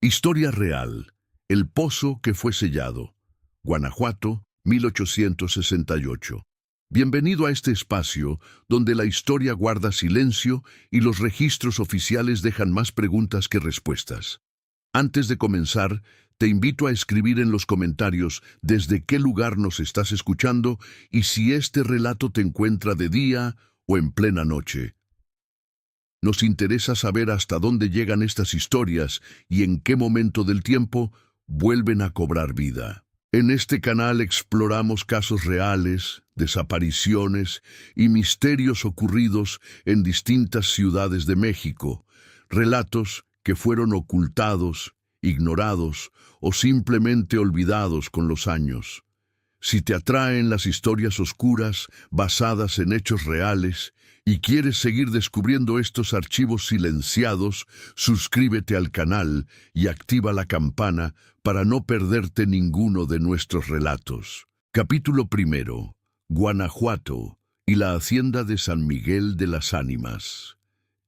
Historia real. El pozo que fue sellado. Guanajuato, 1868. Bienvenido a este espacio donde la historia guarda silencio y los registros oficiales dejan más preguntas que respuestas. Antes de comenzar, te invito a escribir en los comentarios desde qué lugar nos estás escuchando y si este relato te encuentra de día o en plena noche. Nos interesa saber hasta dónde llegan estas historias y en qué momento del tiempo vuelven a cobrar vida. En este canal exploramos casos reales, desapariciones y misterios ocurridos en distintas ciudades de México, relatos que fueron ocultados, ignorados o simplemente olvidados con los años. Si te atraen las historias oscuras basadas en hechos reales y quieres seguir descubriendo estos archivos silenciados, suscríbete al canal y activa la campana para no perderte ninguno de nuestros relatos. Capítulo 1. Guanajuato y la hacienda de San Miguel de las Ánimas.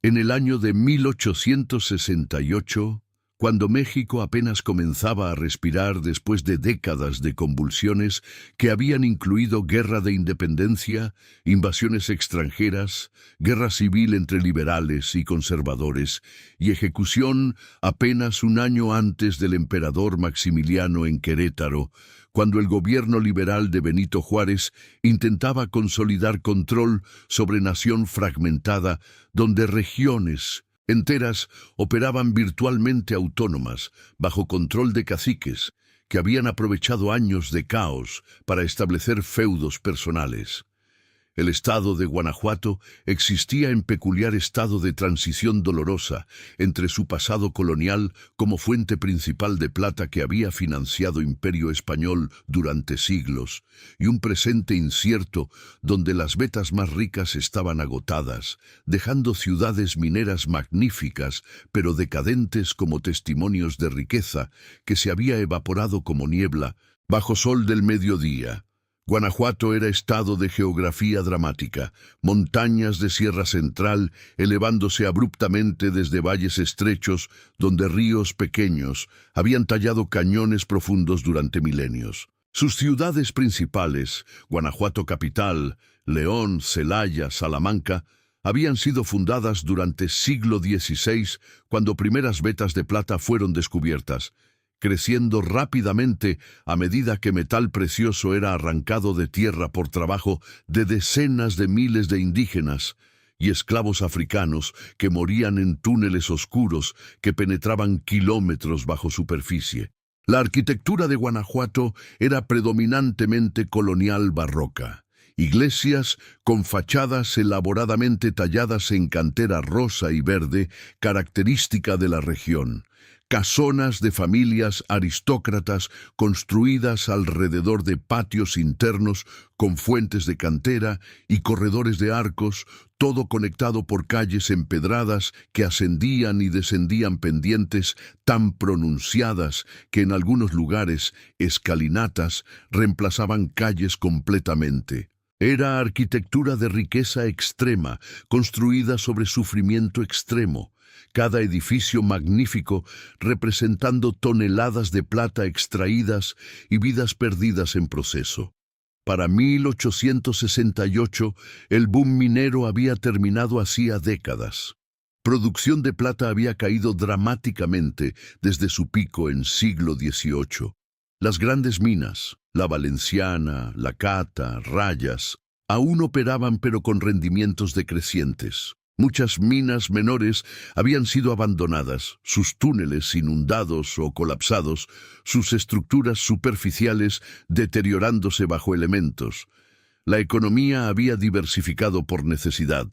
En el año de 1868, cuando México apenas comenzaba a respirar después de décadas de convulsiones que habían incluido guerra de independencia, invasiones extranjeras, guerra civil entre liberales y conservadores, y ejecución apenas un año antes del emperador Maximiliano en Querétaro, cuando el gobierno liberal de Benito Juárez intentaba consolidar control sobre nación fragmentada, donde regiones enteras operaban virtualmente autónomas, bajo control de caciques, que habían aprovechado años de caos para establecer feudos personales. El estado de Guanajuato existía en peculiar estado de transición dolorosa entre su pasado colonial como fuente principal de plata que había financiado Imperio Español durante siglos, y un presente incierto donde las vetas más ricas estaban agotadas, dejando ciudades mineras magníficas pero decadentes como testimonios de riqueza que se había evaporado como niebla bajo sol del mediodía. Guanajuato era estado de geografía dramática, montañas de Sierra Central elevándose abruptamente desde valles estrechos donde ríos pequeños habían tallado cañones profundos durante milenios. Sus ciudades principales, Guanajuato capital, León, Celaya, Salamanca, habían sido fundadas durante siglo XVI cuando primeras vetas de plata fueron descubiertas, creciendo rápidamente a medida que metal precioso era arrancado de tierra por trabajo de decenas de miles de indígenas y esclavos africanos que morían en túneles oscuros que penetraban kilómetros bajo superficie. La arquitectura de Guanajuato era predominantemente colonial barroca. Iglesias con fachadas elaboradamente talladas en cantera rosa y verde, característica de la región. Casonas de familias aristócratas construidas alrededor de patios internos con fuentes de cantera y corredores de arcos, todo conectado por calles empedradas que ascendían y descendían pendientes tan pronunciadas que en algunos lugares escalinatas reemplazaban calles completamente. Era arquitectura de riqueza extrema, construida sobre sufrimiento extremo. Cada edificio magnífico representando toneladas de plata extraídas y vidas perdidas en proceso. Para 1868, el boom minero había terminado hacía décadas. Producción de plata había caído dramáticamente desde su pico en siglo XVIII. Las grandes minas, la Valenciana, la Cata, Rayas, aún operaban pero con rendimientos decrecientes. Muchas minas menores habían sido abandonadas, sus túneles inundados o colapsados, sus estructuras superficiales deteriorándose bajo elementos. La economía había diversificado por necesidad.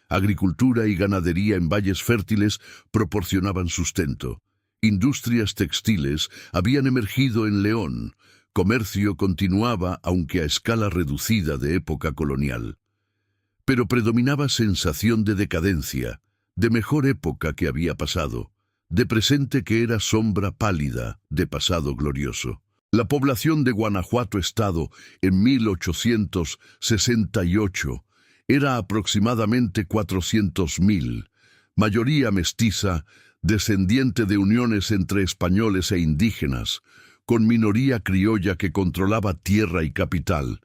Agricultura y ganadería en valles fértiles proporcionaban sustento. Industrias textiles habían emergido en León. Comercio continuaba, aunque a escala reducida de época colonial. Pero predominaba sensación de decadencia, de mejor época que había pasado, de presente que era sombra pálida de pasado glorioso. La población de Guanajuato Estado en 1868 era aproximadamente 400.000, mayoría mestiza, descendiente de uniones entre españoles e indígenas, con minoría criolla que controlaba tierra y capital,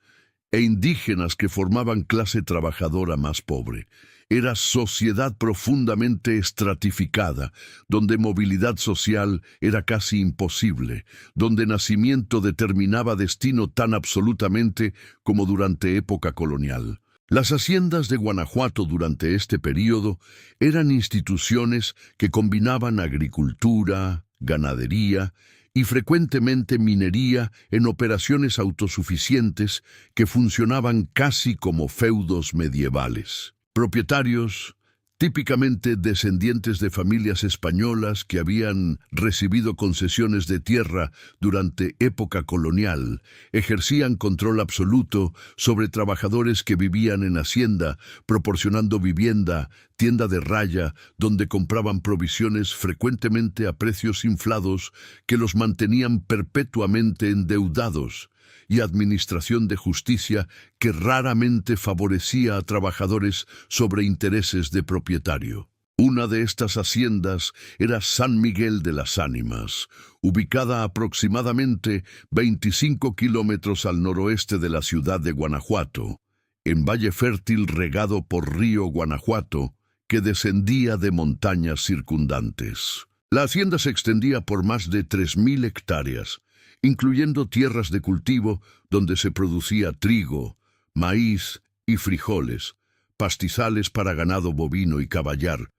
e indígenas que formaban clase trabajadora más pobre. Era sociedad profundamente estratificada, donde movilidad social era casi imposible, donde nacimiento determinaba destino tan absolutamente como durante época colonial. Las haciendas de Guanajuato durante este período eran instituciones que combinaban agricultura, ganadería y frecuentemente minería en operaciones autosuficientes que funcionaban casi como feudos medievales. Propietarios, típicamente descendientes de familias españolas que habían recibido concesiones de tierra durante época colonial, ejercían control absoluto sobre trabajadores que vivían en hacienda, proporcionando vivienda, tienda de raya, donde compraban provisiones frecuentemente a precios inflados que los mantenían perpetuamente endeudados, y administración de justicia que raramente favorecía a trabajadores sobre intereses de propietario. Una de estas haciendas era San Miguel de las Ánimas, ubicada aproximadamente 25 kilómetros al noroeste de la ciudad de Guanajuato, en valle fértil regado por río Guanajuato, que descendía de montañas circundantes. La hacienda se extendía por más de 3.000 hectáreas, incluyendo tierras de cultivo donde se producía trigo, maíz y frijoles, pastizales para ganado bovino y caballar,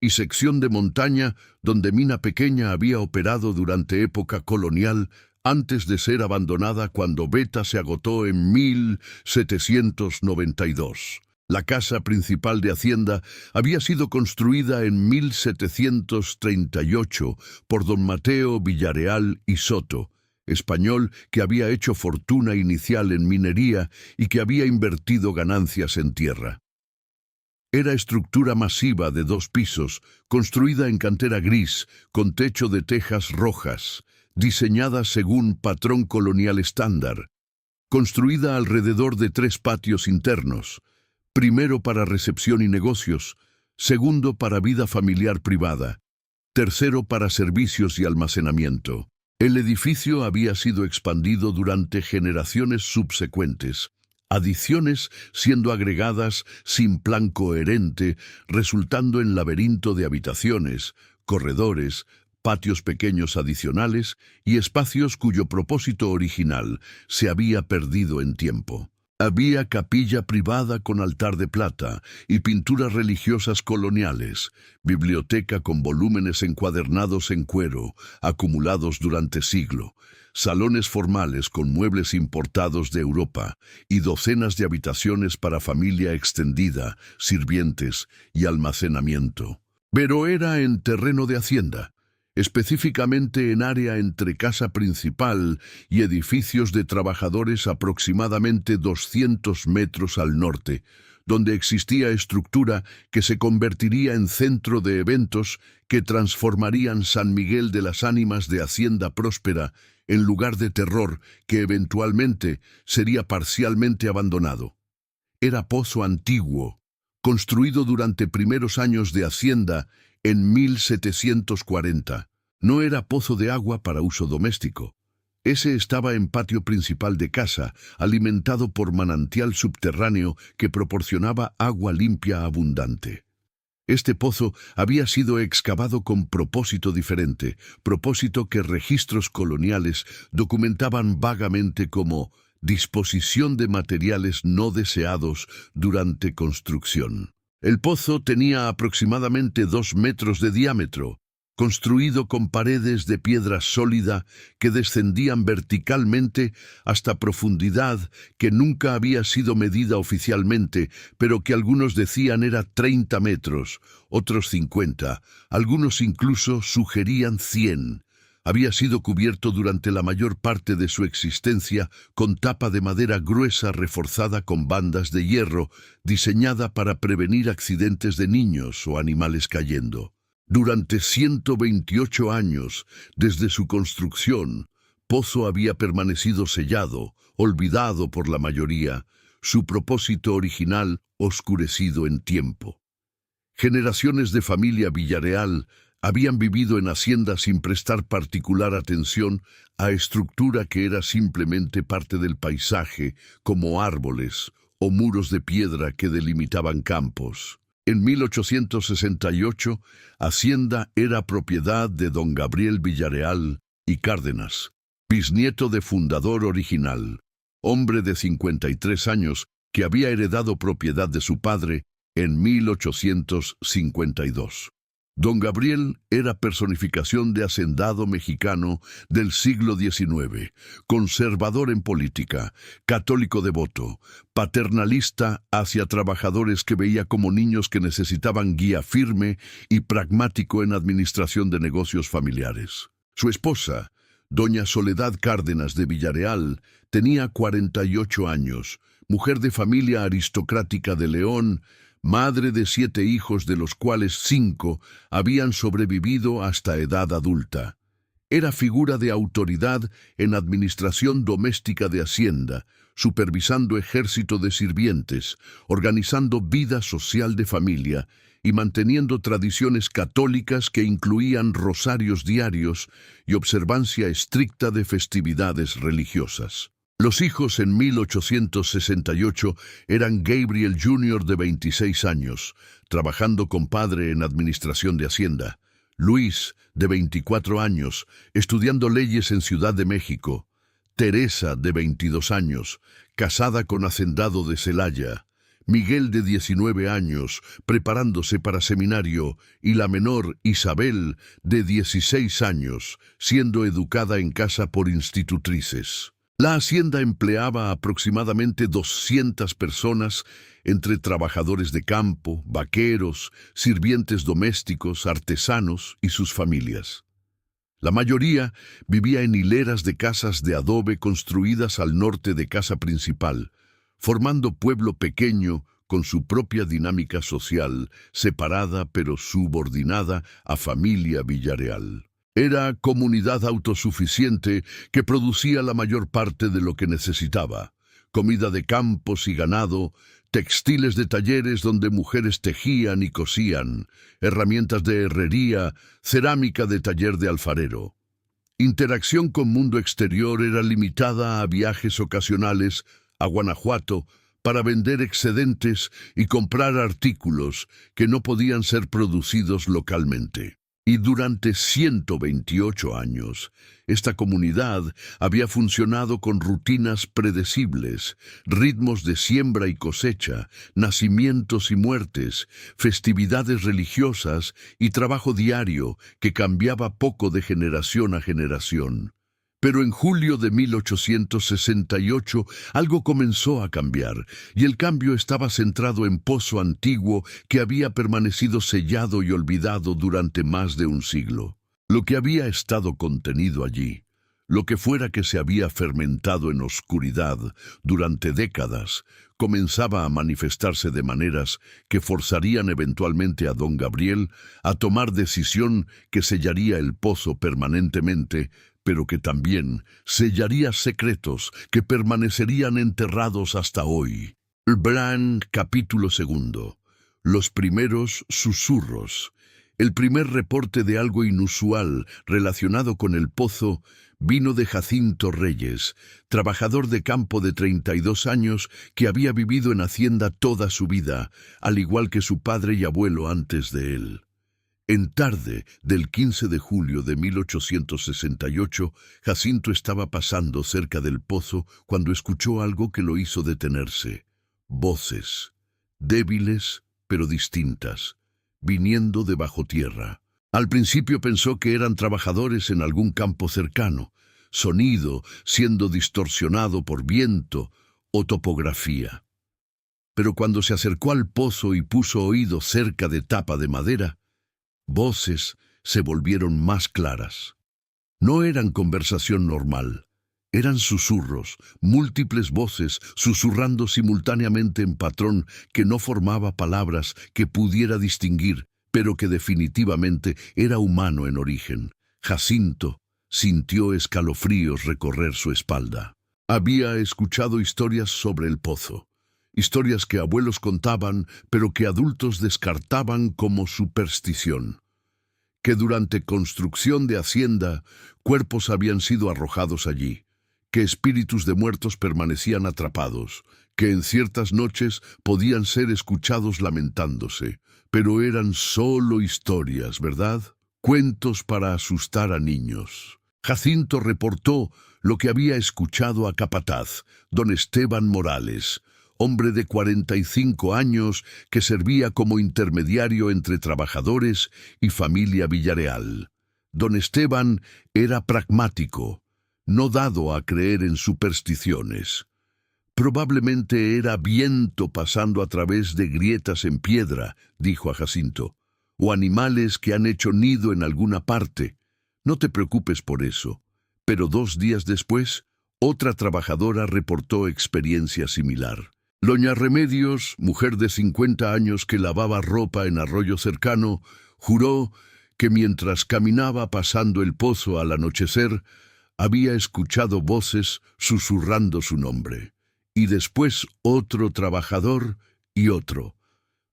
y sección de montaña donde mina pequeña había operado durante época colonial antes de ser abandonada cuando Beta se agotó en 1792. La casa principal de Hacienda había sido construida en 1738 por don Mateo Villareal y Soto, español que había hecho fortuna inicial en minería y que había invertido ganancias en tierra. Era estructura masiva de 2 pisos, construida en cantera gris, con techo de tejas rojas, diseñada según patrón colonial estándar, construida alrededor de 3 patios internos, primero para recepción y negocios, segundo para vida familiar privada, tercero para servicios y almacenamiento. El edificio había sido expandido durante generaciones subsecuentes, adiciones siendo agregadas sin plan coherente, resultando en laberinto de habitaciones, corredores, patios pequeños adicionales y espacios cuyo propósito original se había perdido en tiempo. Había capilla privada con altar de plata y pinturas religiosas coloniales, biblioteca con volúmenes encuadernados en cuero, acumulados durante siglo, salones formales con muebles importados de Europa y docenas de habitaciones para familia extendida, sirvientes y almacenamiento. Pero era en terreno de hacienda, específicamente en área entre casa principal y edificios de trabajadores aproximadamente 200 metros al norte, donde existía estructura que se convertiría en centro de eventos que transformarían San Miguel de las Ánimas de hacienda próspera en lugar de terror que eventualmente sería parcialmente abandonado. Era pozo antiguo, construido durante primeros años de hacienda en 1740. No era pozo de agua para uso doméstico. Ese estaba en patio principal de casa, alimentado por manantial subterráneo que proporcionaba agua limpia abundante. Este pozo había sido excavado con propósito diferente, propósito que registros coloniales documentaban vagamente como disposición de materiales no deseados durante construcción. El pozo tenía aproximadamente 2 metros de diámetro, construido con paredes de piedra sólida que descendían verticalmente hasta profundidad que nunca había sido medida oficialmente, pero que algunos decían era 30 metros, otros 50, algunos incluso sugerían 100. Había sido cubierto durante la mayor parte de su existencia con tapa de madera gruesa reforzada con bandas de hierro, diseñada para prevenir accidentes de niños o animales cayendo. Durante 128 años, desde su construcción, Pozo había permanecido sellado, olvidado por la mayoría, su propósito original oscurecido en tiempo. Generaciones de familia Villareal Habían vivido en hacienda sin prestar particular atención a estructura que era simplemente parte del paisaje, como árboles o muros de piedra que delimitaban campos. En 1868, Hacienda era propiedad de don Gabriel Villarreal y Cárdenas, bisnieto de fundador original, hombre de 53 años que había heredado propiedad de su padre en 1852. Don Gabriel era personificación de hacendado mexicano del siglo XIX, conservador en política, católico devoto, paternalista hacia trabajadores que veía como niños que necesitaban guía firme y pragmático en administración de negocios familiares. Su esposa, doña Soledad Cárdenas de Villarreal, tenía 48 años, mujer de familia aristocrática de León, madre de 7 hijos de los cuales 5 habían sobrevivido hasta edad adulta. Era figura de autoridad en administración doméstica de Hacienda, supervisando ejército de sirvientes, organizando vida social de familia y manteniendo tradiciones católicas que incluían rosarios diarios y observancia estricta de festividades religiosas. Los hijos en 1868 eran Gabriel Jr. de 26 años, trabajando con padre en administración de Hacienda; Luis, de 24 años, estudiando leyes en Ciudad de México; Teresa, de 22 años, casada con hacendado de Celaya; Miguel, de 19 años, preparándose para seminario, y la menor, Isabel, de 16 años, siendo educada en casa por institutrices. La hacienda empleaba aproximadamente 200 personas, entre trabajadores de campo, vaqueros, sirvientes domésticos, artesanos y sus familias. La mayoría vivía en hileras de casas de adobe construidas al norte de casa principal, formando pueblo pequeño con su propia dinámica social, separada pero subordinada a familia Villarreal. Era comunidad autosuficiente que producía la mayor parte de lo que necesitaba: comida de campos y ganado, textiles de talleres donde mujeres tejían y cosían, herramientas de herrería, cerámica de taller de alfarero. Interacción con mundo exterior era limitada a viajes ocasionales a Guanajuato para vender excedentes y comprar artículos que no podían ser producidos localmente. Y durante 128 años, esta comunidad había funcionado con rutinas predecibles, ritmos de siembra y cosecha, nacimientos y muertes, festividades religiosas y trabajo diario que cambiaba poco de generación a generación. Pero en julio de 1868 algo comenzó a cambiar, y el cambio estaba centrado en Pozo Antiguo que había permanecido sellado y olvidado durante más de un siglo. Lo que había estado contenido allí, lo que fuera que se había fermentado en oscuridad durante décadas, comenzaba a manifestarse de maneras que forzarían eventualmente a don Gabriel a tomar decisión que sellaría el pozo permanentemente, pero que también sellaría secretos que permanecerían enterrados hasta hoy. Brand, capítulo 2. Los primeros susurros. El primer reporte de algo inusual relacionado con el pozo vino de Jacinto Reyes, trabajador de campo de 32 años que había vivido en hacienda toda su vida, al igual que su padre y abuelo antes de él. En tarde del 15 de julio de 1868, Jacinto estaba pasando cerca del pozo cuando escuchó algo que lo hizo detenerse. Voces, débiles pero distintas, viniendo de bajo tierra. Al principio pensó que eran trabajadores en algún campo cercano, sonido siendo distorsionado por viento o topografía. Pero cuando se acercó al pozo y puso oído cerca de tapa de madera, voces se volvieron más claras. No eran conversación normal, eran susurros, múltiples voces susurrando simultáneamente en patrón que no formaba palabras que pudiera distinguir, pero que definitivamente era humano en origen. Jacinto sintió escalofríos recorrer su espalda. Había escuchado historias sobre el pozo. Historias que abuelos contaban, pero que adultos descartaban como superstición. que durante construcción de hacienda, cuerpos habían sido arrojados allí, que espíritus de muertos permanecían atrapados, que en ciertas noches podían ser escuchados lamentándose, pero eran solo historias, ¿verdad? Cuentos para asustar a niños. Jacinto reportó lo que había escuchado a capataz, don Esteban Morales, hombre de 45 años que servía como intermediario entre trabajadores y familia Villareal. Don Esteban era pragmático, no dado a creer en supersticiones. Probablemente era viento pasando a través de grietas en piedra, dijo a Jacinto, o animales que han hecho nido en alguna parte. No te preocupes por eso. Pero 2 días después, otra trabajadora reportó experiencia similar. Doña Remedios, mujer de 50 años que lavaba ropa en arroyo cercano, juró que mientras caminaba pasando el pozo al anochecer, había escuchado voces susurrando su nombre. Y después otro trabajador y otro.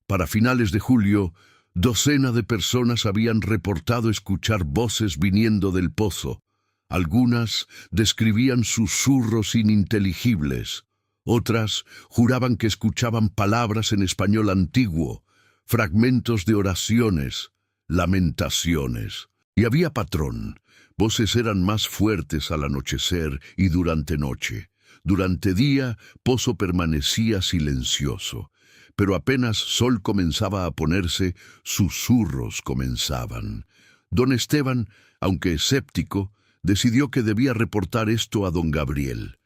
Para finales de julio, 12 de personas habían reportado escuchar voces viniendo del pozo. Algunas describían susurros ininteligibles. Otras juraban que escuchaban palabras en español antiguo, fragmentos de oraciones, lamentaciones. Y había patrón. Voces eran más fuertes al anochecer y durante noche. Durante día, pozo permanecía silencioso. Pero apenas sol comenzaba a ponerse, susurros comenzaban. Don Esteban, aunque escéptico, decidió que debía reportar esto a don Gabriel.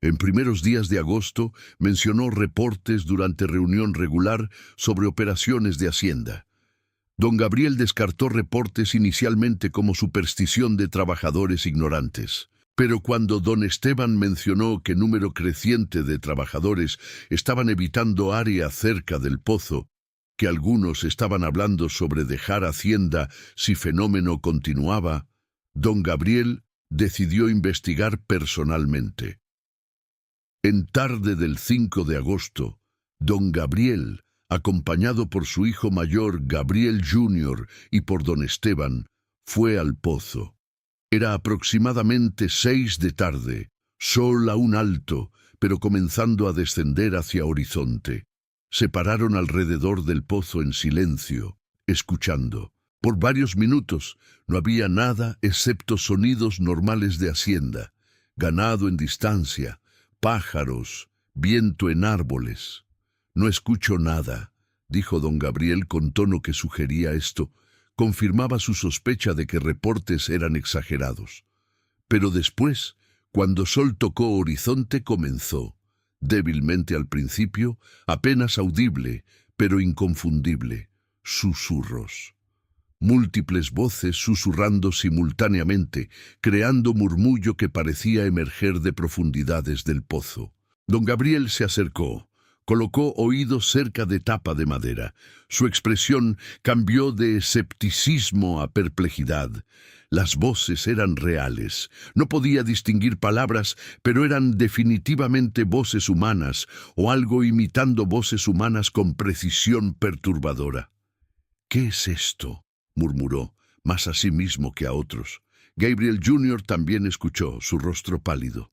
En primeros días de agosto mencionó reportes durante reunión regular sobre operaciones de hacienda. Don Gabriel descartó reportes inicialmente como superstición de trabajadores ignorantes. Pero cuando don Esteban mencionó que número creciente de trabajadores estaban evitando área cerca del pozo, que algunos estaban hablando sobre dejar hacienda si fenómeno continuaba, don Gabriel decidió investigar personalmente. En tarde del 5 de agosto, don Gabriel, acompañado por su hijo mayor Gabriel Jr. y por don Esteban, fue al pozo. Era aproximadamente 6 de tarde, sol aún alto, pero comenzando a descender hacia horizonte. Se pararon alrededor del pozo en silencio, escuchando. Por varios minutos no había nada excepto sonidos normales de hacienda, ganado en distancia, pájaros, viento en árboles. No escucho nada, dijo don Gabriel con tono que sugería esto. Confirmaba su sospecha de que reportes eran exagerados. Pero después, cuando sol tocó horizonte, comenzó, débilmente al principio, apenas audible, pero inconfundible, susurros. Múltiples voces susurrando simultáneamente, creando murmullo que parecía emerger de profundidades del pozo. Don Gabriel se acercó. Colocó oídos cerca de tapa de madera. Su expresión cambió de escepticismo a perplejidad. Las voces eran reales. No podía distinguir palabras, pero eran definitivamente voces humanas, o algo imitando voces humanas con precisión perturbadora. «¿Qué es esto?», murmuró, más a sí mismo que a otros. Gabriel Jr. también escuchó, su rostro pálido.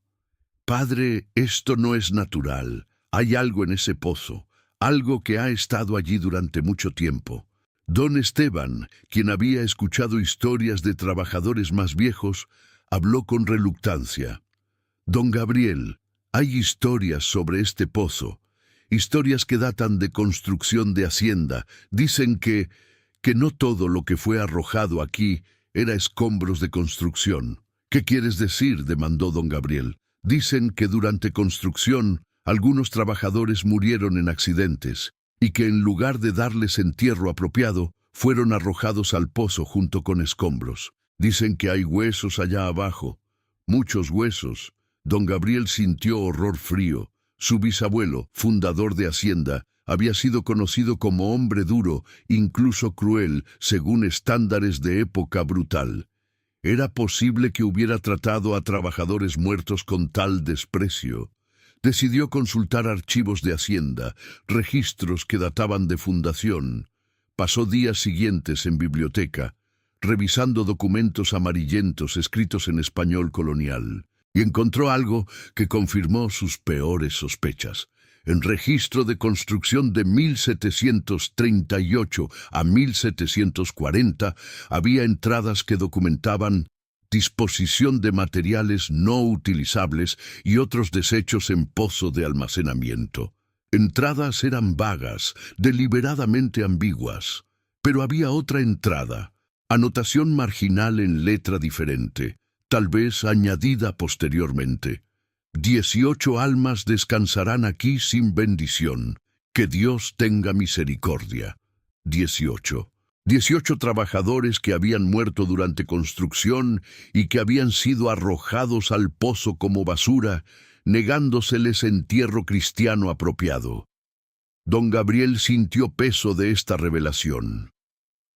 «Padre, esto no es natural. Hay algo en ese pozo, algo que ha estado allí durante mucho tiempo». Don Esteban, quien había escuchado historias de trabajadores más viejos, habló con reluctancia. «Don Gabriel, hay historias sobre este pozo, historias que datan de construcción de hacienda. Dicen que no todo lo que fue arrojado aquí era escombros de construcción». «¿Qué quieres decir?», demandó don Gabriel. «Dicen que durante construcción algunos trabajadores murieron en accidentes y que en lugar de darles entierro apropiado, fueron arrojados al pozo junto con escombros. Dicen que hay huesos allá abajo, muchos huesos». Don Gabriel sintió horror frío. Su bisabuelo, fundador de Hacienda, había sido conocido como hombre duro, incluso cruel, según estándares de época brutal. ¿Era posible que hubiera tratado a trabajadores muertos con tal desprecio? Decidió consultar archivos de Hacienda, registros que databan de fundación. Pasó días siguientes en biblioteca. revisando documentos amarillentos escritos en español colonial, y encontró algo que confirmó sus peores sospechas. En registro de construcción de 1738 a 1740 había entradas que documentaban disposición de materiales no utilizables y otros desechos en pozo de almacenamiento. Entradas eran vagas, deliberadamente ambiguas, pero había otra entrada, anotación marginal en letra diferente, tal vez añadida posteriormente. 18 almas descansarán aquí sin bendición. Que Dios tenga misericordia. 18 trabajadores que habían muerto durante construcción y que habían sido arrojados al pozo como basura, negándoseles entierro cristiano apropiado. Don Gabriel sintió peso de esta revelación.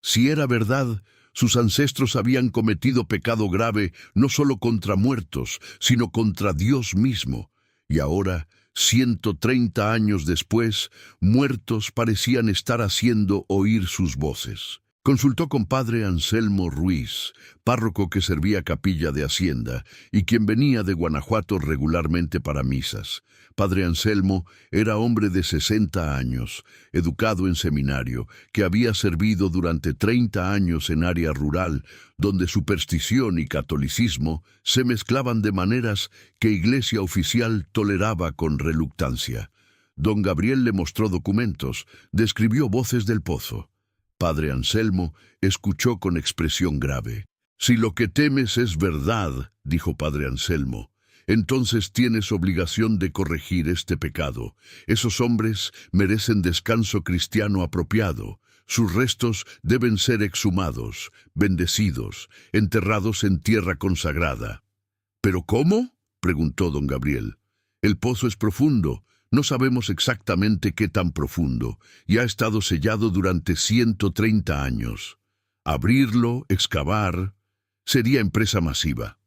Si era verdad, sus ancestros habían cometido pecado grave no solo contra muertos, sino contra Dios mismo. Y ahora, 130 años después, muertos parecían estar haciendo oír sus voces. Consultó con padre Anselmo Ruiz, párroco que servía capilla de Hacienda y quien venía de Guanajuato regularmente para misas. Padre Anselmo era hombre de 60 años, educado en seminario, que había servido durante 30 años en área rural, donde superstición y catolicismo se mezclaban de maneras que Iglesia oficial toleraba con reluctancia. Don Gabriel le mostró documentos, describió voces del pozo. Padre Anselmo escuchó con expresión grave. «Si lo que temes es verdad», dijo Padre Anselmo, «entonces tienes obligación de corregir este pecado. Esos hombres merecen descanso cristiano apropiado. Sus restos deben ser exhumados, bendecidos, enterrados en tierra consagrada». «¿Pero cómo?», preguntó don Gabriel. «El pozo es profundo. No sabemos exactamente qué tan profundo, y ha estado sellado durante 130 años. Abrirlo, excavar, sería empresa masiva».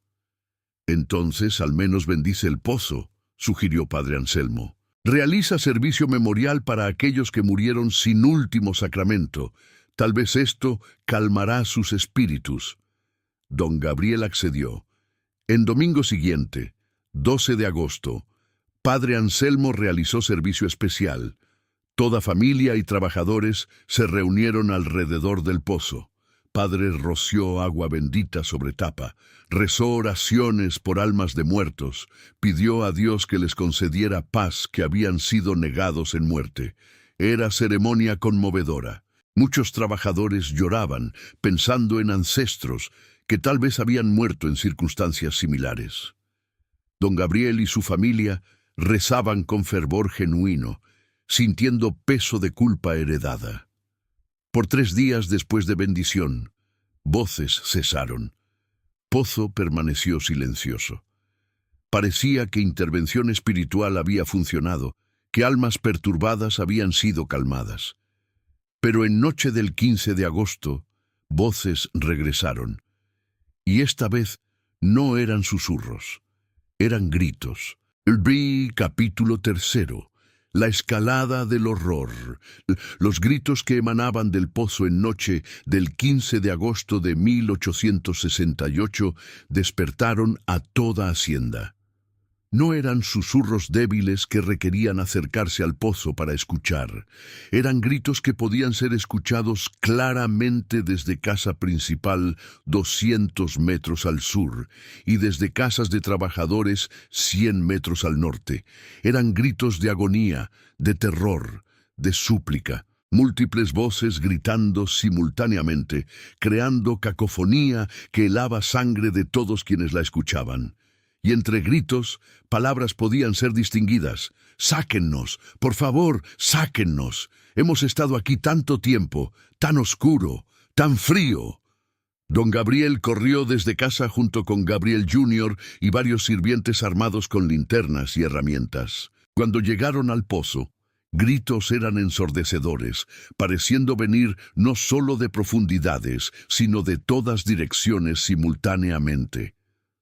«Entonces, al menos bendice el pozo», sugirió Padre Anselmo. «Realiza servicio memorial para aquellos que murieron sin último sacramento. Tal vez esto calmará sus espíritus». Don Gabriel accedió. En domingo siguiente, 12 de agosto, Padre Anselmo realizó servicio especial. Toda familia y trabajadores se reunieron alrededor del pozo. Padre roció agua bendita sobre tapa, rezó oraciones por almas de muertos, pidió a Dios que les concediera paz que habían sido negados en muerte. Era ceremonia conmovedora. Muchos trabajadores lloraban, pensando en ancestros que tal vez habían muerto en circunstancias similares. Don Gabriel y su familia rezaban con fervor genuino, sintiendo peso de culpa heredada. Por 3 días después de bendición, voces cesaron. Pozo permaneció silencioso. Parecía que intervención espiritual había funcionado, que almas perturbadas habían sido calmadas. Pero en noche del 15 de agosto, voces regresaron. Y esta vez no eran susurros, eran gritos. Capítulo 3. La escalada del horror. Los gritos que emanaban del pozo en noche del 15 de agosto de 1868 despertaron a toda Hacienda. No eran susurros débiles que requerían acercarse al pozo para escuchar. Eran gritos que podían ser escuchados claramente desde casa principal 200 metros al sur y desde casas de trabajadores 100 metros al norte. Eran gritos de agonía, de terror, de súplica. Múltiples voces gritando simultáneamente, creando cacofonía que helaba sangre de todos quienes la escuchaban. Y entre gritos, palabras podían ser distinguidas. «Sáquennos, por favor, sáquennos. Hemos estado aquí tanto tiempo, tan oscuro, tan frío». Don Gabriel corrió desde casa junto con Gabriel Jr. y varios sirvientes armados con linternas y herramientas. Cuando llegaron al pozo, gritos eran ensordecedores, pareciendo venir no solo de profundidades, sino de todas direcciones simultáneamente.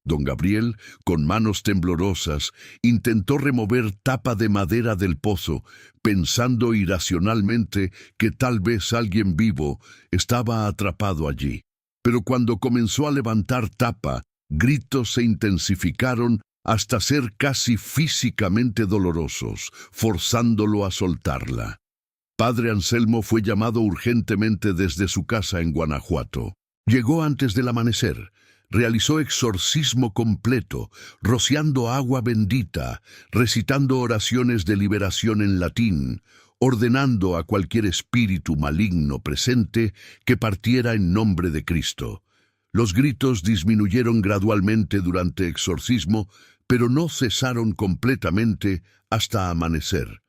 Don Gabriel, con manos temblorosas, intentó remover tapa de madera del pozo, pensando irracionalmente que tal vez alguien vivo estaba atrapado allí. Pero cuando comenzó a levantar tapa, gritos se intensificaron hasta ser casi físicamente dolorosos, forzándolo a soltarla. Padre Anselmo fue llamado urgentemente desde su casa en Guanajuato. Llegó antes del amanecer. Realizó exorcismo completo, rociando agua bendita, recitando oraciones de liberación en latín, ordenando a cualquier espíritu maligno presente que partiera en nombre de Cristo. Los gritos disminuyeron gradualmente durante el exorcismo, pero no cesaron completamente hasta amanecer,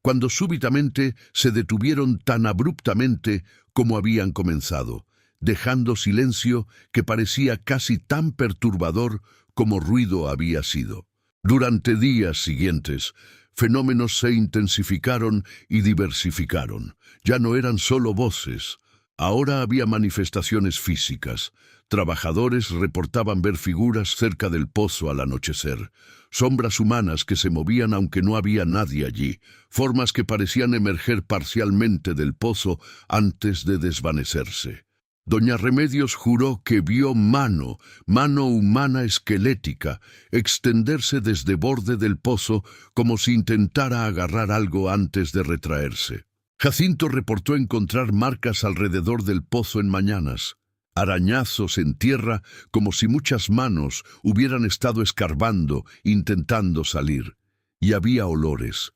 cuando súbitamente se detuvieron tan abruptamente como habían comenzado, dejando silencio que parecía casi tan perturbador como ruido había sido. Durante días siguientes, fenómenos se intensificaron y diversificaron. Ya no eran solo voces. Ahora había manifestaciones físicas. Trabajadores reportaban ver figuras cerca del pozo al anochecer, sombras humanas que se movían aunque no había nadie allí, formas que parecían emerger parcialmente del pozo antes de desvanecerse. Doña Remedios juró que vio mano humana esquelética, extenderse desde borde del pozo como si intentara agarrar algo antes de retraerse. Jacinto reportó encontrar marcas alrededor del pozo en mañanas, arañazos en tierra como si muchas manos hubieran estado escarbando, intentando salir. Y había olores,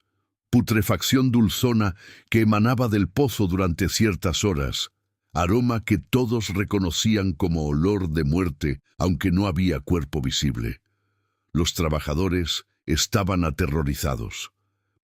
putrefacción dulzona que emanaba del pozo durante ciertas horas, aroma que todos reconocían como olor de muerte, aunque no había cuerpo visible. Los trabajadores estaban aterrorizados.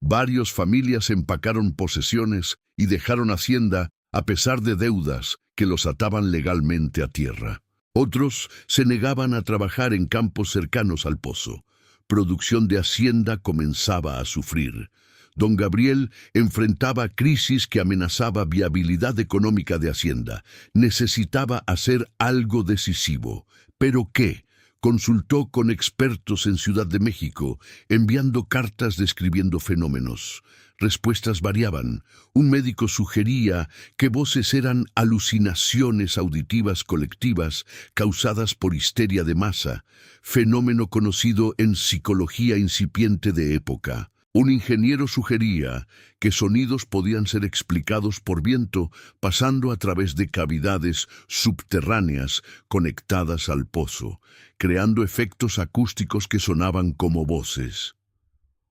Varias familias empacaron posesiones y dejaron hacienda a pesar de deudas que los ataban legalmente a tierra. Otros se negaban a trabajar en campos cercanos al pozo. Producción de hacienda comenzaba a sufrir. Don Gabriel enfrentaba crisis que amenazaba viabilidad económica de Hacienda. Necesitaba hacer algo decisivo. ¿Pero qué? Consultó con expertos en Ciudad de México, enviando cartas describiendo fenómenos. Respuestas variaban. Un médico sugería que voces eran alucinaciones auditivas colectivas causadas por histeria de masa, fenómeno conocido en psicología incipiente de época. Un ingeniero sugería que sonidos podían ser explicados por viento pasando a través de cavidades subterráneas conectadas al pozo, creando efectos acústicos que sonaban como voces.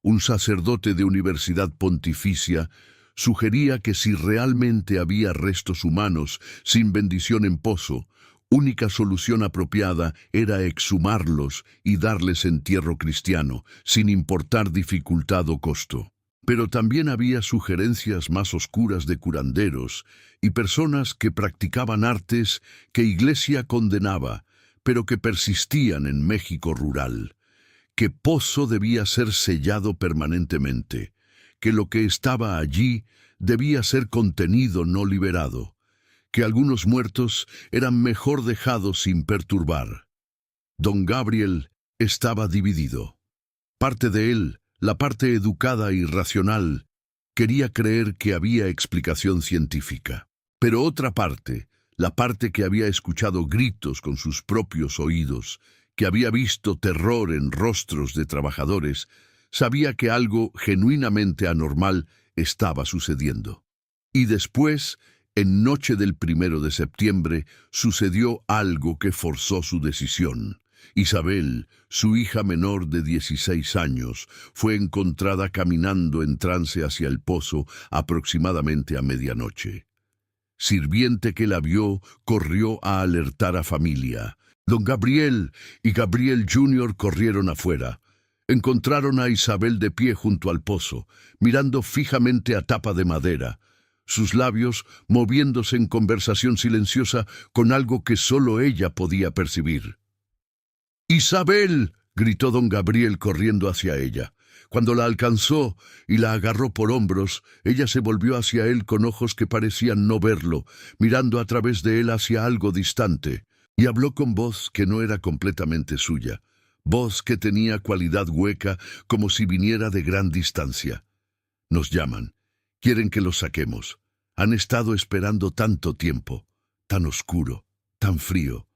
Un sacerdote de Universidad Pontificia sugería que si realmente había restos humanos sin bendición en pozo, única solución apropiada era exhumarlos y darles entierro cristiano, sin importar dificultad o costo. Pero también había sugerencias más oscuras de curanderos y personas que practicaban artes que Iglesia condenaba, pero que persistían en México rural. Que pozo debía ser sellado permanentemente, que lo que estaba allí debía ser contenido, no liberado, que algunos muertos eran mejor dejados sin perturbar. Don Gabriel estaba dividido. Parte de él, la parte educada y racional, quería creer que había explicación científica. Pero otra parte, la parte que había escuchado gritos con sus propios oídos, que había visto terror en rostros de trabajadores, sabía que algo genuinamente anormal estaba sucediendo. Y después, en noche del 1 de septiembre, sucedió algo que forzó su decisión. Isabel, su hija menor de 16 años, fue encontrada caminando en trance hacia el pozo aproximadamente a medianoche. Sirviente que la vio corrió a alertar a familia. Don Gabriel y Gabriel Jr. corrieron afuera. Encontraron a Isabel de pie junto al pozo, mirando fijamente a tapa de madera, sus labios moviéndose en conversación silenciosa con algo que solo ella podía percibir. «¡Isabel!», gritó don Gabriel corriendo hacia ella. Cuando la alcanzó y la agarró por hombros, ella se volvió hacia él con ojos que parecían no verlo, mirando a través de él hacia algo distante, y habló con voz que no era completamente suya, voz que tenía cualidad hueca como si viniera de gran distancia. «Nos llaman. Quieren que los saquemos. Han estado esperando tanto tiempo, tan oscuro». tan frío.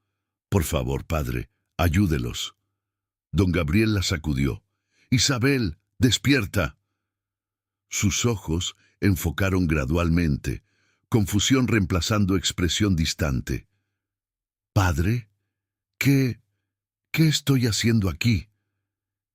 Por favor, padre, ayúdelos. Don Gabriel la sacudió. Isabel, despierta. Sus ojos enfocaron gradualmente, confusión reemplazando expresión distante. Padre, ¿qué estoy haciendo aquí?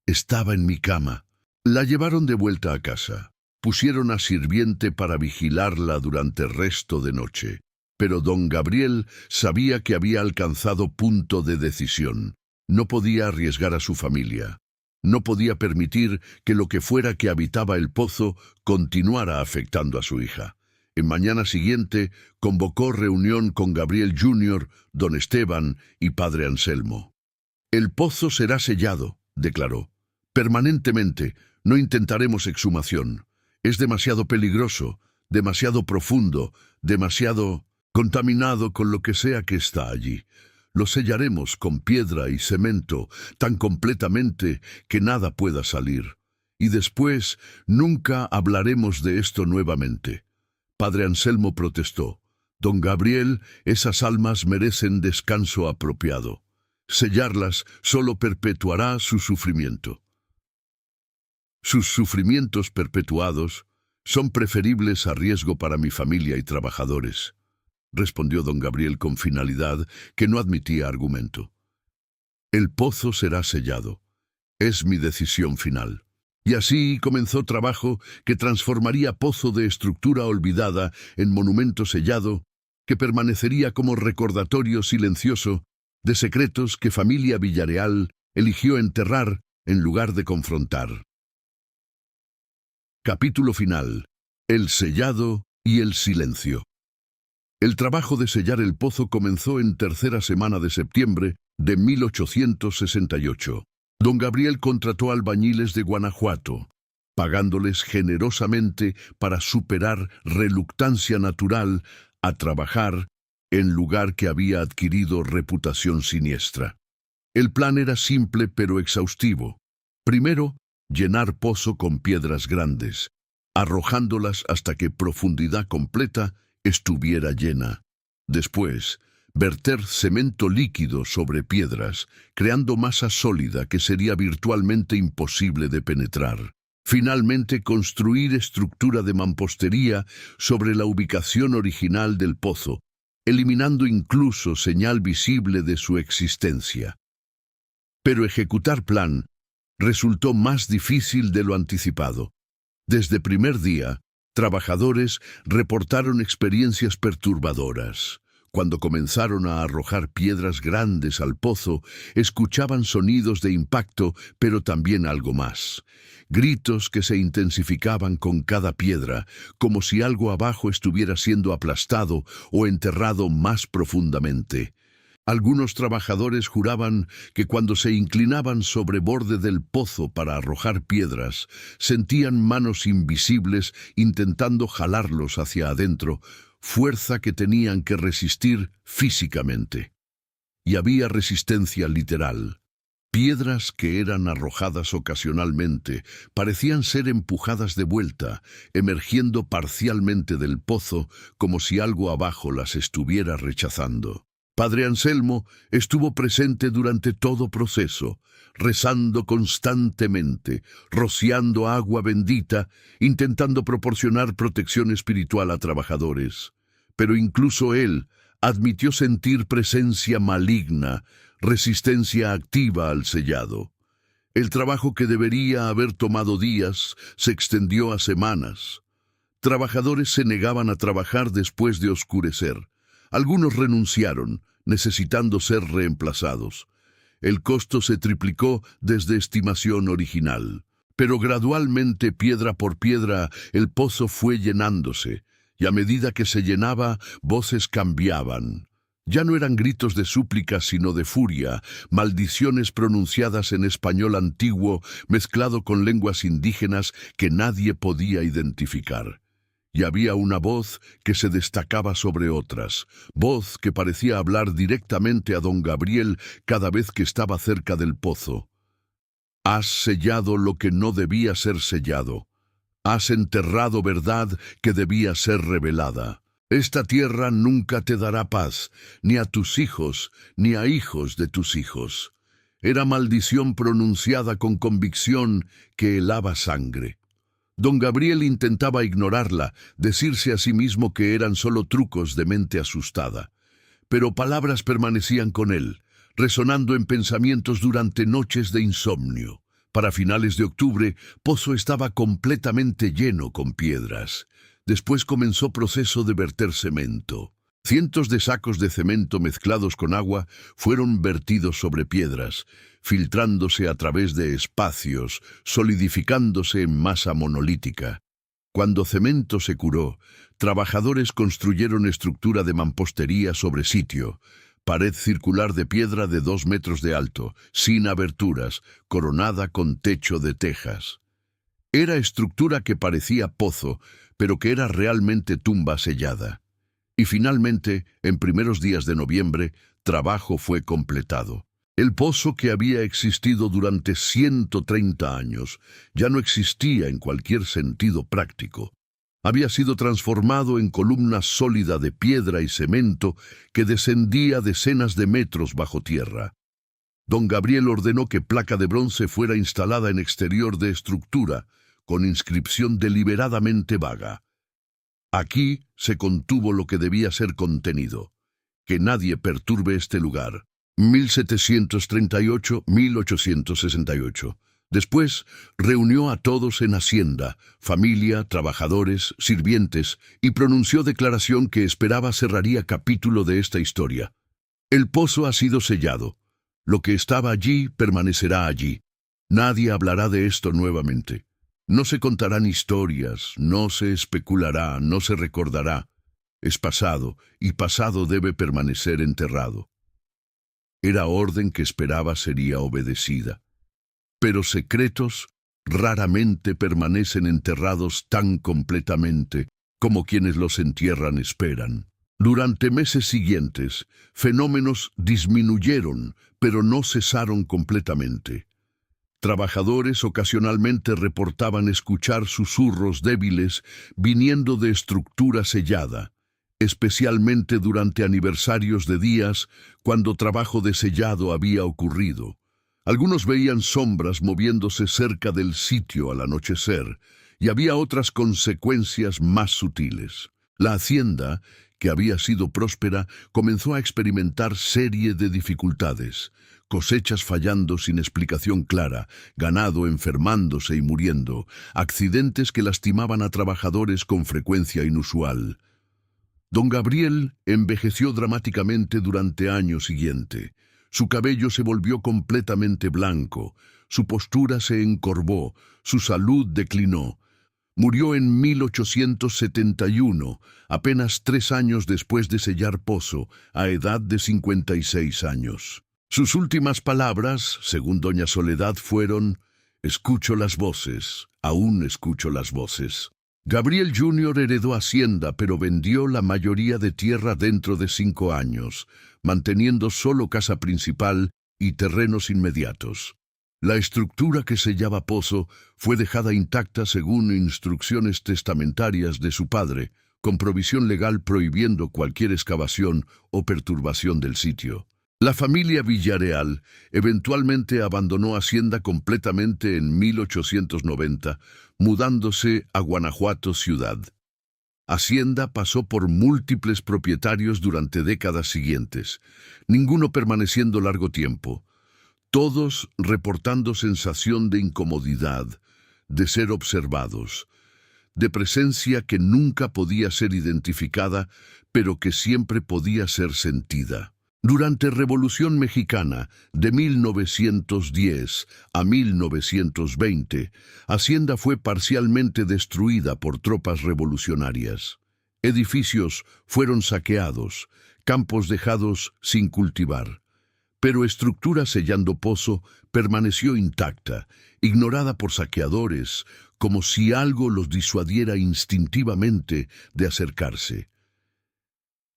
Estaba en mi cama. La llevaron de vuelta a casa. Pusieron a sirviente para vigilarla durante el resto de noche. Pero don Gabriel sabía que había alcanzado punto de decisión. No podía arriesgar a su familia. No podía permitir que lo que fuera que habitaba el pozo continuara afectando a su hija. En mañana siguiente convocó reunión con Gabriel Jr., don Esteban y padre Anselmo. El pozo será sellado, declaró. Permanentemente, no intentaremos exhumación. Es demasiado peligroso, demasiado profundo, demasiado contaminado con lo que sea que está allí. Lo sellaremos con piedra y cemento tan completamente que nada pueda salir. Y después nunca hablaremos de esto nuevamente. Padre Anselmo protestó. Don Gabriel, esas almas merecen descanso apropiado. Sellarlas solo perpetuará su sufrimiento. Sus sufrimientos perpetuados son preferibles a riesgo para mi familia y trabajadores, respondió don Gabriel con finalidad que no admitía argumento. El pozo será sellado. Es mi decisión final. Y así comenzó trabajo que transformaría Pozo de estructura olvidada en monumento sellado que permanecería como recordatorio silencioso de secretos que familia Villareal eligió enterrar en lugar de confrontar. Capítulo final. El sellado y el silencio. El trabajo de sellar el pozo comenzó en tercera semana de septiembre de 1868. Don Gabriel contrató albañiles de Guanajuato, pagándoles generosamente para superar reluctancia natural a trabajar en lugar que había adquirido reputación siniestra. El plan era simple pero exhaustivo. Primero, llenar pozo con piedras grandes, arrojándolas hasta que profundidad completa estuviera llena. Después, verter cemento líquido sobre piedras, creando masa sólida que sería virtualmente imposible de penetrar. Finalmente, construir estructura de mampostería sobre la ubicación original del pozo, eliminando incluso señal visible de su existencia. Pero ejecutar plan resultó más difícil de lo anticipado. Desde primer día, trabajadores reportaron experiencias perturbadoras. Cuando comenzaron a arrojar piedras grandes al pozo, escuchaban sonidos de impacto, pero también algo más. Gritos que se intensificaban con cada piedra, como si algo abajo estuviera siendo aplastado o enterrado más profundamente. Algunos trabajadores juraban que cuando se inclinaban sobre borde del pozo para arrojar piedras, sentían manos invisibles intentando jalarlos hacia adentro, fuerza que tenían que resistir físicamente. Y había resistencia literal. Piedras que eran arrojadas ocasionalmente parecían ser empujadas de vuelta, emergiendo parcialmente del pozo como si algo abajo las estuviera rechazando. Padre Anselmo estuvo presente durante todo proceso, rezando constantemente, rociando agua bendita, intentando proporcionar protección espiritual a trabajadores. Pero incluso él admitió sentir presencia maligna, resistencia activa al sellado. El trabajo que debería haber tomado días se extendió a semanas. Trabajadores se negaban a trabajar después de oscurecer. Algunos renunciaron, necesitando ser reemplazados. El costo se triplicó desde estimación original. Pero gradualmente, piedra por piedra, el pozo fue llenándose, y a medida que se llenaba, voces cambiaban. Ya no eran gritos de súplica, sino de furia, maldiciones pronunciadas en español antiguo, mezclado con lenguas indígenas que nadie podía identificar. Y había una voz que se destacaba sobre otras, voz que parecía hablar directamente a don Gabriel cada vez que estaba cerca del pozo. Has sellado lo que no debía ser sellado. Has enterrado verdad que debía ser revelada. Esta tierra nunca te dará paz, ni a tus hijos, ni a hijos de tus hijos. Era maldición pronunciada con convicción que helaba sangre. Don Gabriel intentaba ignorarla, decirse a sí mismo que eran solo trucos de mente asustada. Pero palabras permanecían con él, resonando en pensamientos durante noches de insomnio. Para finales de octubre, Pozo estaba completamente lleno con piedras. Después comenzó proceso de verter cemento. Cientos de sacos de cemento mezclados con agua fueron vertidos sobre piedras, filtrándose a través de espacios, solidificándose en masa monolítica. Cuando cemento se curó, trabajadores construyeron estructura de mampostería sobre sitio, pared circular de piedra de 2 metros de alto, sin aberturas, coronada con techo de tejas. Era estructura que parecía pozo, pero que era realmente tumba sellada. Y finalmente, en primeros días de noviembre, trabajo fue completado. El pozo que había existido durante 130 años ya no existía en cualquier sentido práctico. Había sido transformado en columna sólida de piedra y cemento que descendía decenas de metros bajo tierra. Don Gabriel ordenó que placa de bronce fuera instalada en exterior de estructura, con inscripción deliberadamente vaga. Aquí se contuvo lo que debía ser contenido. Que nadie perturbe este lugar. 1738-1868. Después reunió a todos en Hacienda, familia, trabajadores, sirvientes, y pronunció declaración que esperaba cerraría capítulo de esta historia. El pozo ha sido sellado. Lo que estaba allí permanecerá allí. Nadie hablará de esto nuevamente. No se contarán historias, no se especulará, no se recordará. Es pasado, y pasado debe permanecer enterrado. Era orden que esperaba sería obedecida. Pero secretos raramente permanecen enterrados tan completamente como quienes los entierran esperan. Durante meses siguientes, fenómenos disminuyeron, pero no cesaron completamente. Trabajadores ocasionalmente reportaban escuchar susurros débiles viniendo de estructura sellada, especialmente durante aniversarios de días cuando trabajo de sellado había ocurrido. Algunos veían sombras moviéndose cerca del sitio al anochecer, y había otras consecuencias más sutiles. La hacienda, que había sido próspera, comenzó a experimentar serie de dificultades. Cosechas fallando sin explicación clara, ganado enfermándose y muriendo, accidentes que lastimaban a trabajadores con frecuencia inusual. Don Gabriel envejeció dramáticamente durante año siguiente. Su cabello se volvió completamente blanco, su postura se encorvó, su salud declinó. Murió en 1871, apenas 3 años después de sellar Pozo, a edad de 56 años. Sus últimas palabras, según doña Soledad, fueron: «Escucho las voces, aún escucho las voces». Gabriel Jr. heredó Hacienda, pero vendió la mayoría de tierra dentro de 5 años, manteniendo solo casa principal y terrenos inmediatos. La estructura que sellaba Pozo fue dejada intacta según instrucciones testamentarias de su padre, con provisión legal prohibiendo cualquier excavación o perturbación del sitio. La familia Villarreal eventualmente abandonó Hacienda completamente en 1890, mudándose a Guanajuato ciudad. Hacienda pasó por múltiples propietarios durante décadas siguientes, ninguno permaneciendo largo tiempo, todos reportando sensación de incomodidad, de ser observados, de presencia que nunca podía ser identificada, pero que siempre podía ser sentida. Durante Revolución Mexicana, de 1910 a 1920, Hacienda fue parcialmente destruida por tropas revolucionarias. Edificios fueron saqueados, campos dejados sin cultivar. Pero estructura sellando Pozo permaneció intacta, ignorada por saqueadores, como si algo los disuadiera instintivamente de acercarse.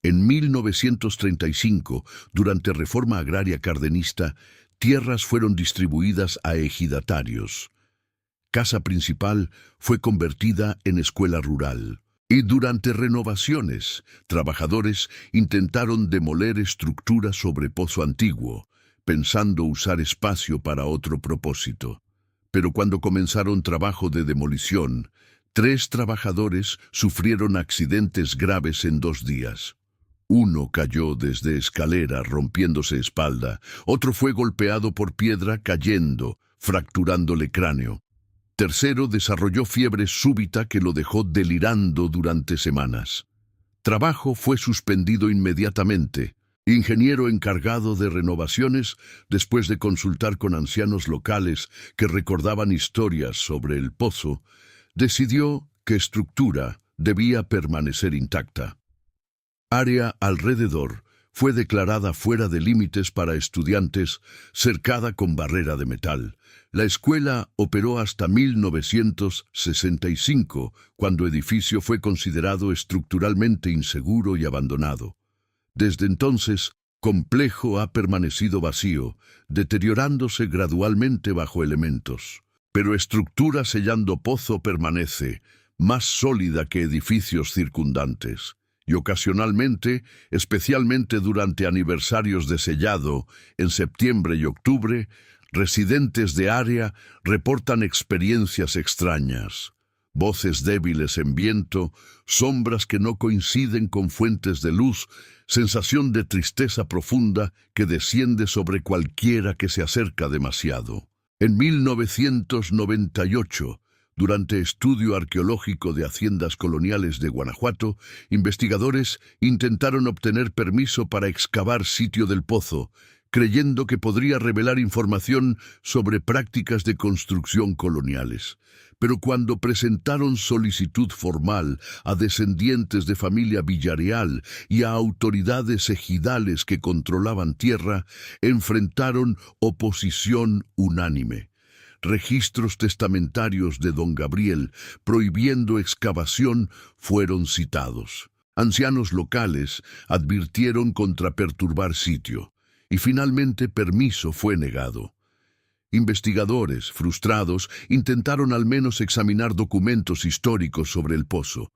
En 1935, durante Reforma Agraria Cardenista, tierras fueron distribuidas a ejidatarios. Casa principal fue convertida en escuela rural. Y durante renovaciones, trabajadores intentaron demoler estructuras sobre pozo antiguo, pensando usar espacio para otro propósito. Pero cuando comenzaron trabajo de demolición, 3 trabajadores sufrieron accidentes graves en 2 días. Uno cayó desde escalera rompiéndose espalda, otro fue golpeado por piedra cayendo, fracturándole cráneo. Tercero desarrolló fiebre súbita que lo dejó delirando durante semanas. Trabajo fue suspendido inmediatamente. Ingeniero encargado de renovaciones, después de consultar con ancianos locales que recordaban historias sobre el pozo, decidió que estructura debía permanecer intacta. Área alrededor fue declarada fuera de límites para estudiantes, cercada con barrera de metal. La escuela operó hasta 1965, cuando el edificio fue considerado estructuralmente inseguro y abandonado. Desde entonces, complejo ha permanecido vacío, deteriorándose gradualmente bajo elementos. Pero estructura sellando pozo permanece, más sólida que edificios circundantes. Y ocasionalmente, especialmente durante aniversarios de sellado, en septiembre y octubre, residentes de área reportan experiencias extrañas. Voces débiles en viento, sombras que no coinciden con fuentes de luz, sensación de tristeza profunda que desciende sobre cualquiera que se acerca demasiado. En 1998, durante estudio arqueológico de haciendas coloniales de Guanajuato, investigadores intentaron obtener permiso para excavar sitio del pozo, creyendo que podría revelar información sobre prácticas de construcción coloniales. Pero cuando presentaron solicitud formal a descendientes de familia Villareal y a autoridades ejidales que controlaban tierra, enfrentaron oposición unánime. Registros testamentarios de don Gabriel prohibiendo excavación fueron citados. Ancianos locales advirtieron contra perturbar sitio, y finalmente permiso fue negado. Investigadores, frustrados, intentaron al menos examinar documentos históricos sobre el pozo.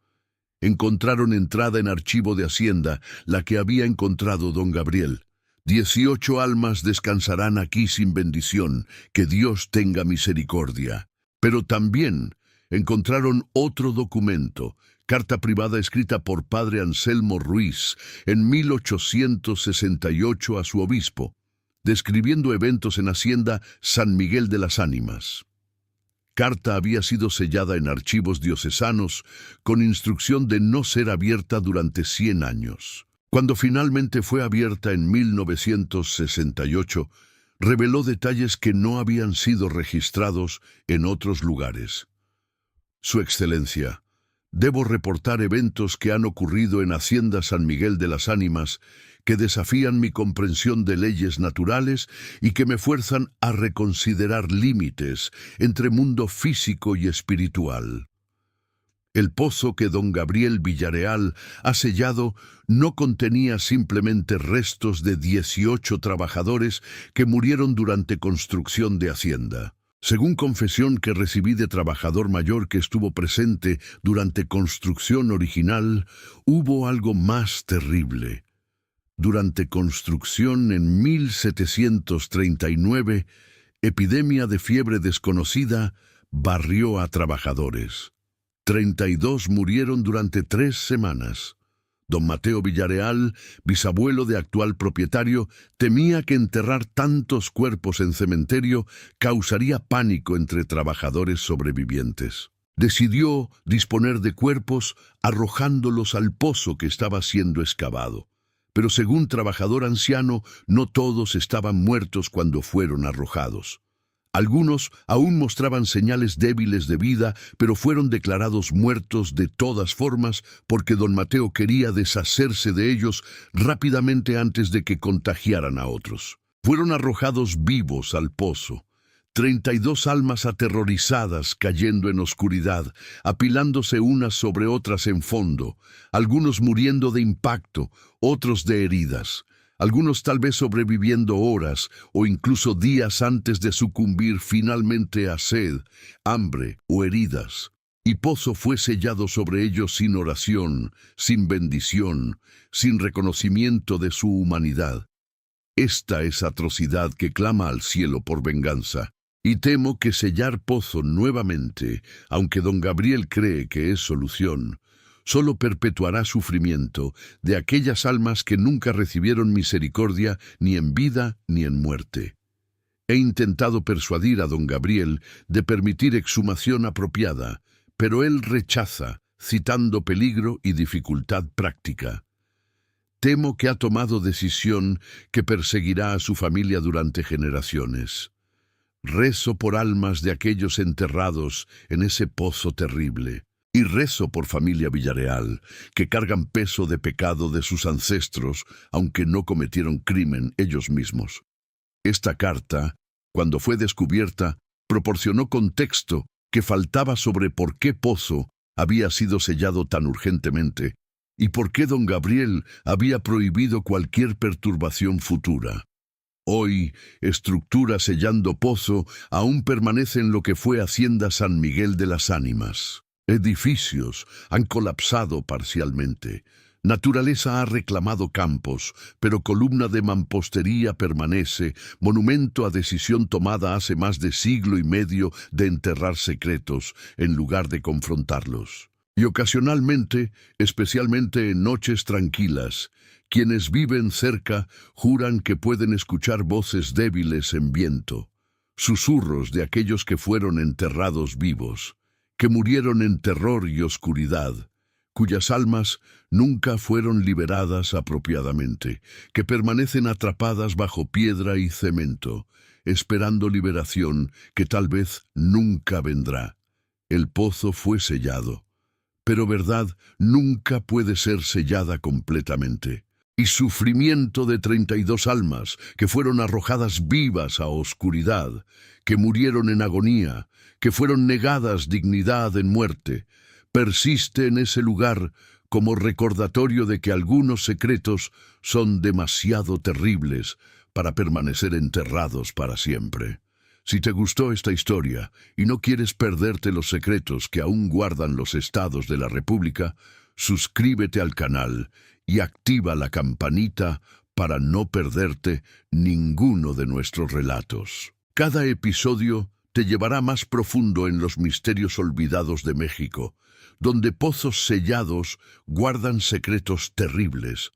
Encontraron entrada en archivo de Hacienda, la que había encontrado don Gabriel. 18 almas descansarán aquí sin bendición, que Dios tenga misericordia. Pero también encontraron otro documento, carta privada escrita por padre Anselmo Ruiz en 1868 a su obispo, describiendo eventos en Hacienda San Miguel de las Ánimas. Carta había sido sellada en archivos diocesanos con instrucción de no ser abierta durante 100 años. Cuando finalmente fue abierta en 1968, reveló detalles que no habían sido registrados en otros lugares. Su Excelencia, debo reportar eventos que han ocurrido en Hacienda San Miguel de las Ánimas que desafían mi comprensión de leyes naturales y que me fuerzan a reconsiderar límites entre mundo físico y espiritual. El pozo que don Gabriel Villareal ha sellado no contenía simplemente restos de 18 trabajadores que murieron durante construcción de Hacienda. Según confesión que recibí de trabajador mayor que estuvo presente durante construcción original, hubo algo más terrible. Durante construcción en 1739, epidemia de fiebre desconocida barrió a trabajadores. 32 murieron durante 3 semanas. Don Mateo Villareal, bisabuelo de actual propietario, temía que enterrar tantos cuerpos en cementerio causaría pánico entre trabajadores sobrevivientes. Decidió disponer de cuerpos arrojándolos al pozo que estaba siendo excavado. Pero según trabajador anciano, no todos estaban muertos cuando fueron arrojados. Algunos aún mostraban señales débiles de vida, pero fueron declarados muertos de todas formas porque don Mateo quería deshacerse de ellos rápidamente antes de que contagiaran a otros. Fueron arrojados vivos al pozo. 32 almas aterrorizadas cayendo en oscuridad, apilándose unas sobre otras en fondo, algunos muriendo de impacto, otros de heridas. Algunos tal vez sobreviviendo horas o incluso días antes de sucumbir finalmente a sed, hambre o heridas. y Pozo fue sellado sobre ellos sin oración, sin bendición, sin reconocimiento de su humanidad. Esta es atrocidad que clama al cielo por venganza. Y temo que sellar Pozo nuevamente, aunque don Gabriel cree que es solución, solo perpetuará sufrimiento de aquellas almas que nunca recibieron misericordia ni en vida ni en muerte. He intentado persuadir a don Gabriel de permitir exhumación apropiada, pero él rechaza, citando peligro y dificultad práctica. Temo que ha tomado decisión que perseguirá a su familia durante generaciones. Rezo por almas de aquellos enterrados en ese pozo terrible. Y rezo por familia Villarreal, que cargan peso de pecado de sus ancestros, aunque no cometieron crimen ellos mismos. Esta carta, cuando fue descubierta, proporcionó contexto que faltaba sobre por qué Pozo había sido sellado tan urgentemente y por qué don Gabriel había prohibido cualquier perturbación futura. Hoy, estructura sellando Pozo aún permanece en lo que fue Hacienda San Miguel de las Ánimas. Edificios han colapsado parcialmente. Naturaleza ha reclamado campos, pero columna de mampostería permanece, monumento a decisión tomada hace más de siglo y medio de enterrar secretos en lugar de confrontarlos. Y ocasionalmente, especialmente en noches tranquilas, quienes viven cerca juran que pueden escuchar voces débiles en viento, susurros de aquellos que fueron enterrados vivos, que murieron en terror y oscuridad, cuyas almas nunca fueron liberadas apropiadamente, que permanecen atrapadas bajo piedra y cemento, esperando liberación que tal vez nunca vendrá. El pozo fue sellado, pero verdad nunca puede ser sellada completamente. Y sufrimiento de 32 almas que fueron arrojadas vivas a oscuridad, que murieron en agonía, que fueron negadas dignidad en muerte, persiste en ese lugar como recordatorio de que algunos secretos son demasiado terribles para permanecer enterrados para siempre. Si te gustó esta historia y no quieres perderte los secretos que aún guardan los estados de la República, suscríbete al canal y activa la campanita para no perderte ninguno de nuestros relatos. Cada episodio te llevará más profundo en los misterios olvidados de México, donde pozos sellados guardan secretos terribles,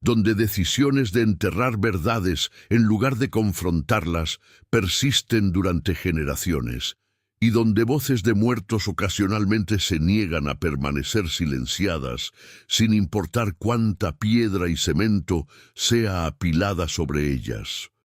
donde decisiones de enterrar verdades en lugar de confrontarlas persisten durante generaciones, y donde voces de muertos ocasionalmente se niegan a permanecer silenciadas, sin importar cuánta piedra y cemento sea apilada sobre ellas.